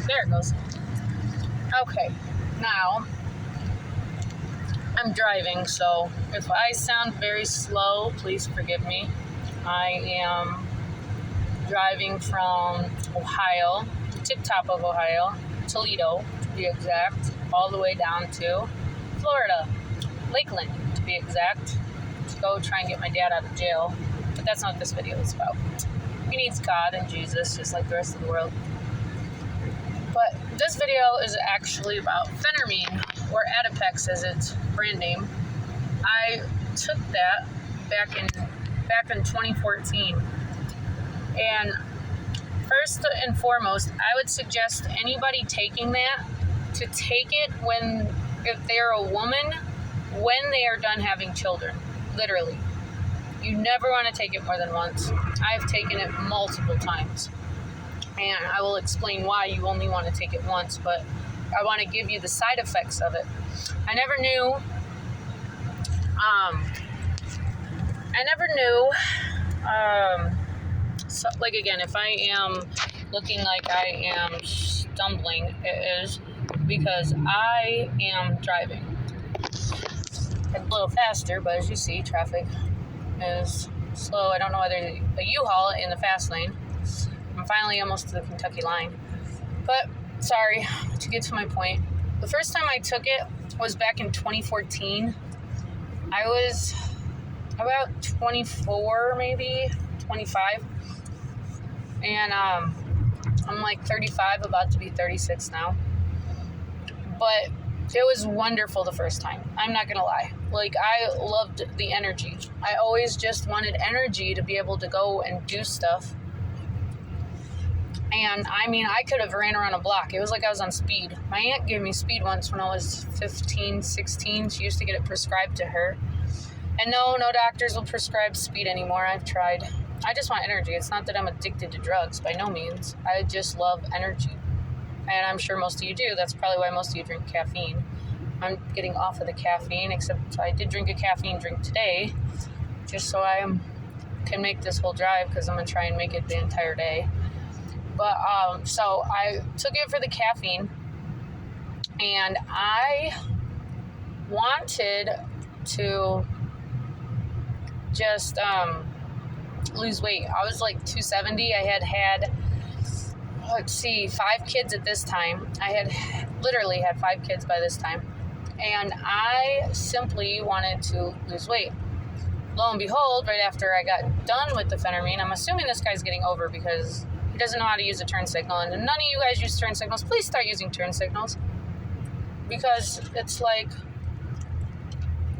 There it goes. Okay, now I'm driving, so if I sound very slow, please forgive me. I am driving from Ohio, the tip top of Ohio, Toledo to be exact, all the way down to Florida, Lakeland to be exact, to go try and get my dad out of jail. But that's not what this video is about. He needs God and Jesus just like the rest of the world. But this video is actually about phentermine, or Adipex as its brand name. I took that back in 2014. And first and foremost, I would suggest anybody taking that to take it if they're a woman, when they are done having children, literally. You never want to take it more than once. I've taken it multiple times. And I will explain why you only want to take it once, but I want to give you the side effects of it. I never knew, so, like, again, if I am looking like I am stumbling, it is because I am driving. It's a little faster, but as you see, traffic is slow. I don't know whether a U-Haul in the fast lane. I'm finally almost to the Kentucky line. But, sorry, to get to my point, the first time I took it was back in 2014. I was about 24, maybe 25. And I'm like 35, about to be 36 now. But it was wonderful the first time. I'm not going to lie. Like, I loved the energy. I always just wanted energy to be able to go and do stuff. And, I mean, I could have ran around a block. It was like I was on speed. My aunt gave me speed once when I was 15, 16. She used to get it prescribed to her. And no doctors will prescribe speed anymore. I've tried. I just want energy. It's not that I'm addicted to drugs, by no means. I just love energy. And I'm sure most of you do. That's probably why most of you drink caffeine. I'm getting off of the caffeine, except I did drink a caffeine drink today, just so I can make this whole drive, because I'm going to try and make it the entire day. But, so I took it for the caffeine, and I wanted to just lose weight. I was like 270. I had 5 kids at this time. I had literally had 5 kids by this time. And I simply wanted to lose weight. Lo and behold, right after I got done with the phentermine, I'm assuming this guy's getting over because he doesn't know how to use a turn signal. And none of you guys use turn signals. Please start using turn signals. Because it's like,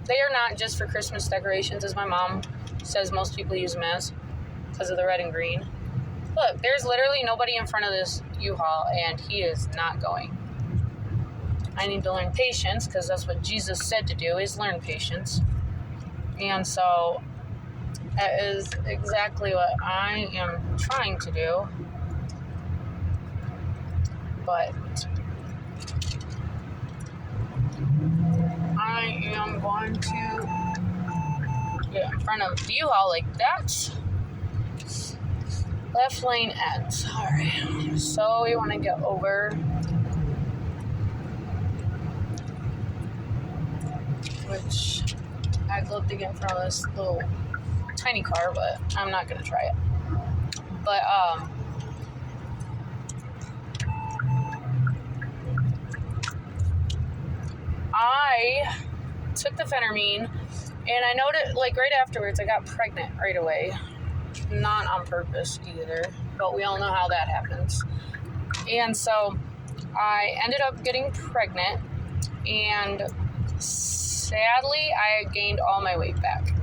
they are not just for Christmas decorations, as my mom says most people use them as, because of the red and green. Look, there's literally nobody in front of this U-Haul, and he is not going. I need to learn patience, because that's what Jesus said to do, is learn patience. And so, that is exactly what I am trying to do. But I am going to get in front of the U-Haul like that. Left lane ends. Alright, so we want to get over, which I'd love to get in front of this little tiny car, but I'm not going to try it. But, I took the phentermine, and I noticed, like, right afterwards, I got pregnant right away. Not on purpose either, but we all know how that happens. And so I ended up getting pregnant, and sadly, I gained all my weight back.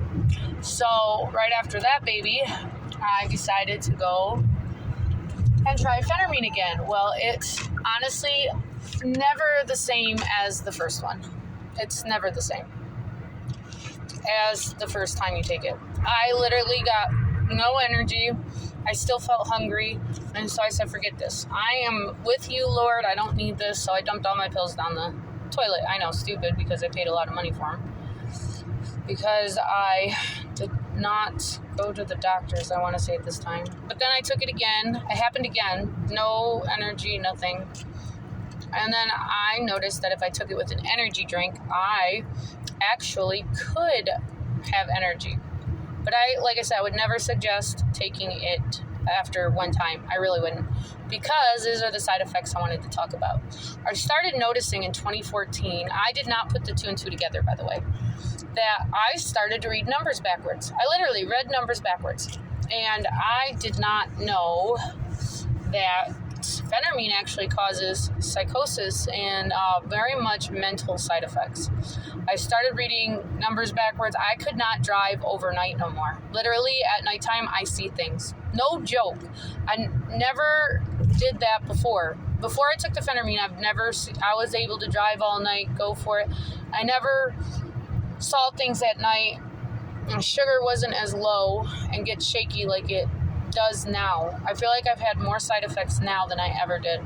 So right after that baby, I decided to go and try phentermine again. Well, it's honestly never the same as the first one. It's never the same as the first time you take it. I literally got no energy. I still felt hungry, and so I said, forget this. I am with you, Lord. I don't need this. So I dumped all my pills down the toilet. I know, stupid, because I paid a lot of money for them. Because I not go to the doctors, I want to say at this time. But then I took it again. It happened again. No energy, nothing. And then I noticed that if I took it with an energy drink, I actually could have energy. But like I said, I would never suggest taking it after one time. I really wouldn't. Because these are the side effects I wanted to talk about. I started noticing in 2014, I did not put the 2 and 2 together, by the way, that I started to read numbers backwards. I literally read numbers backwards. And I did not know that phentermine actually causes psychosis and very much mental side effects. I started reading numbers backwards. I could not drive overnight no more. Literally at nighttime, I see things. No joke. I never did that before. Before I took the phentermine, I was able to drive all night, go for it. I never saw things at night. My sugar wasn't as low and get shaky like it does now. I feel like I've had more side effects now than I ever did.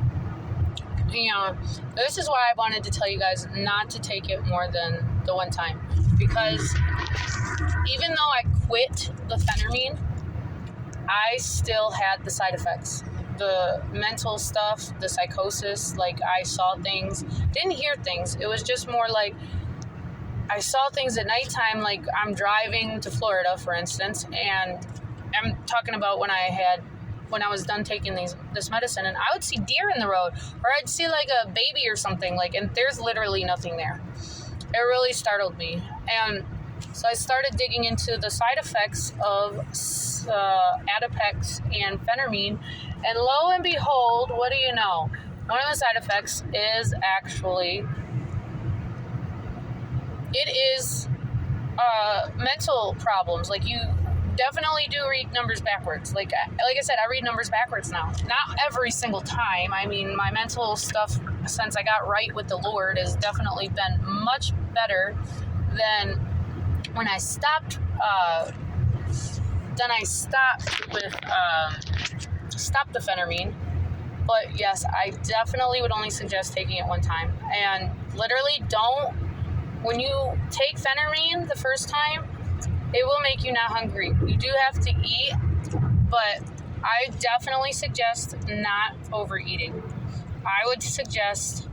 This is why I wanted to tell you guys not to take it more than the one time, because even though I quit the phentermine, I still had the side effects, the mental stuff, the psychosis. Like, I saw things, didn't hear things. It was just more like I saw things at nighttime. Like, I'm driving to Florida, for instance, and I'm talking about when I was done taking this medicine, and I would see deer in the road, or I'd see like a baby or something, like, and there's literally nothing there. It really startled me. And so I started digging into the side effects of Adipex and phentermine, and lo and behold, what do you know? One of the side effects is actually, it is mental problems. Like, you definitely do read numbers backwards. Like I said, I read numbers backwards now. Not every single time. I mean, my mental stuff since I got right with the Lord has definitely been much better than when I stopped. Then I stopped the phentermine. But yes, I definitely would only suggest taking it one time. And literally, when you take phentermine the first time, it will make you not hungry. You do have to eat, but I definitely suggest not overeating. I would suggest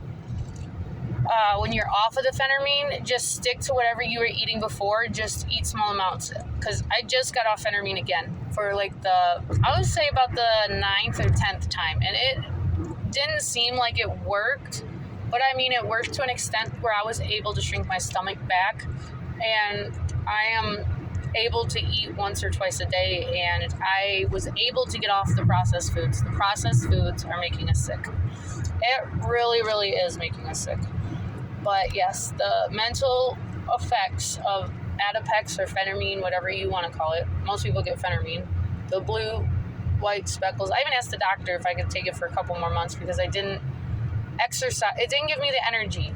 when you're off of the phentermine, just stick to whatever you were eating before. Just eat small amounts. Because I just got off phentermine again for I would say about the 9th or 10th time. And it didn't seem like it worked. But I mean, it worked to an extent where I was able to shrink my stomach back. And I am able to eat once or twice a day, and I was able to get off the processed foods. The processed foods are making us sick. It really, really is making us sick. But yes, the mental effects of Adipex or phentermine, whatever you want to call it. Most people get phentermine. The blue, white speckles. I even asked the doctor if I could take it for a couple more months because I didn't exercise. It didn't give me the energy.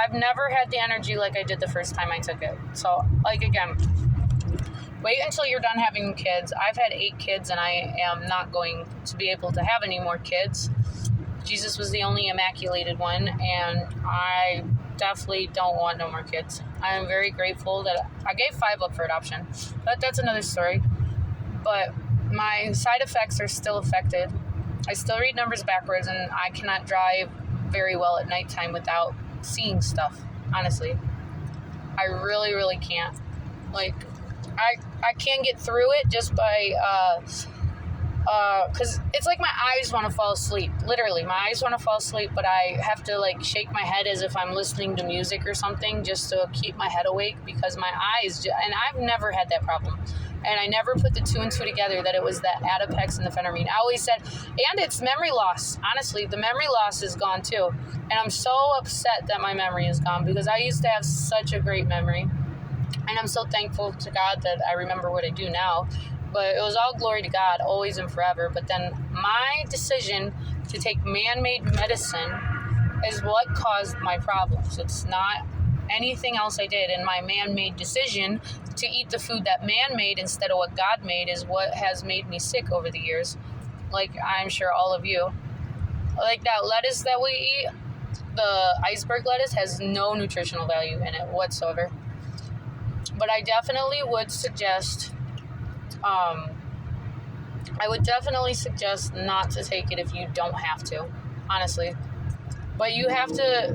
I've never had the energy like I did the first time I took it. So, again, wait until you're done having kids. I've had 8 kids, and I am not going to be able to have any more kids. Jesus was the only immaculated one, and I definitely don't want no more kids. I am very grateful that I gave 5 up for adoption, but that's another story. But my side effects are still affected. I still read numbers backwards, and I cannot drive very well at nighttime without seeing stuff, honestly. I really, really can't. Like, I can't get through it just by, because it's like my eyes want to fall asleep. Literally, my eyes want to fall asleep, but I have to, shake my head as if I'm listening to music or something just to keep my head awake because my eyes, and I've never had that problem. And I never put the 2 and 2 together that it was that Adipex and the phentermine. I always said, and it's memory loss. Honestly, the memory loss is gone too. And I'm so upset that my memory is gone because I used to have such a great memory. And I'm so thankful to God that I remember what I do now. But it was all glory to God, always and forever. But then my decision to take man-made medicine is what caused my problems. It's not anything else I did. And my man-made decision to eat the food that man made instead of what God made is what has made me sick over the years. Like, I'm sure all of you. Like that lettuce that we eat, the iceberg lettuce has no nutritional value in it whatsoever. But I definitely would suggest I would definitely suggest not to take it if you don't have to, honestly. But you have to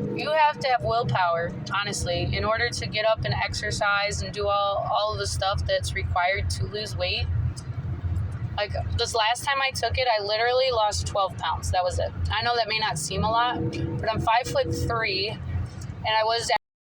have willpower, honestly, in order to get up and exercise and do all of the stuff that's required to lose weight. Like, this last time I took it, I literally lost 12 pounds. That was it. I know that may not seem a lot, but I'm 5'3", and I was